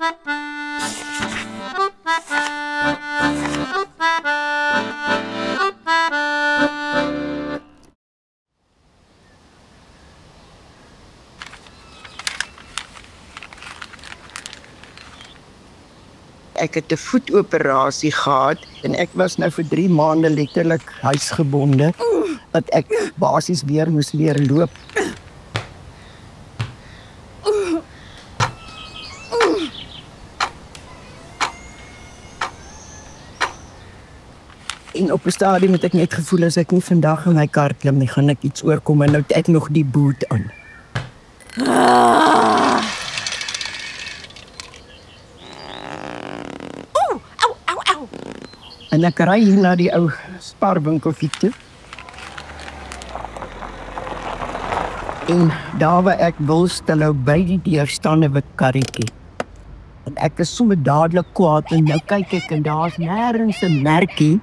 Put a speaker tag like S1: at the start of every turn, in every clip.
S1: Ek het 'n voetoperasie gehad en ek was nou vir 3 maande letterlik huisgebonde dat ek basies weer moes leer loop. En op 'n stadium het ek net gevoel as ek nie vandag in my kar klim nie, gaan ek iets oorkom en nou het ek nog die boot aan. En ek ry hier na die ou Sparwinkelfiet toe. En daar waar ek wil stilhou by die deur staan 'n wit karretjie. En ek is sommer dadelik kwaad en nou kyk ek en daar's nêrens 'n merkie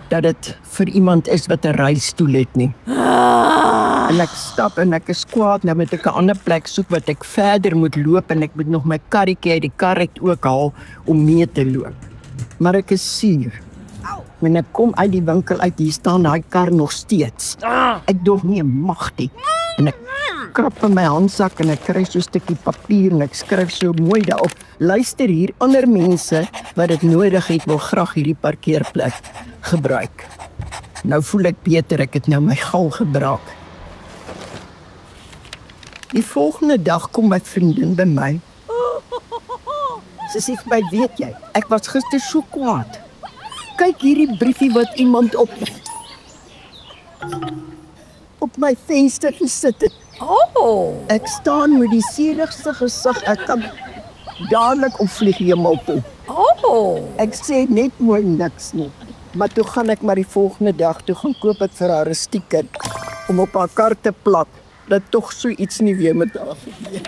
S1: dat dit vir iemand is wat 'n reistool het nie. En ek stap en ek is kwaad, nou moet ek 'n ander plek soek wat ek verder moet loop en ek moet nog my karretjie uit die kar uit ook haal om mee te loop. Maar ek is suur. Wanneer ek kom uit die winkel uit, hier staan daai kar nog steeds. Ek dog nie mag nie. En ek krap in my handsak en ek kry so 'n stukkie papier en ek skryf so mooi daarop: luister hier, ander mense wat dit nodig het wil graag hierdie parkeerplek gebruik. Nou voel ek beter, ek het nou my gal gebraak. Die volgende dag kom my vriendin by my. Sy sê vir my, weet jy, ek was gister so kwaad. Kyk hierdie briefie wat iemand op my venster gesit het. Ek staan met die seligste gesig, ek kan dadelik opvlieg hemel toe. Ek sê net mooi niks nie. Maar toe gaan ek maar die volgende dag, toe gaan koop ek vir haar 'n stiker om op haar kar te plak, dat tog so iets nie weer met haar gebeur.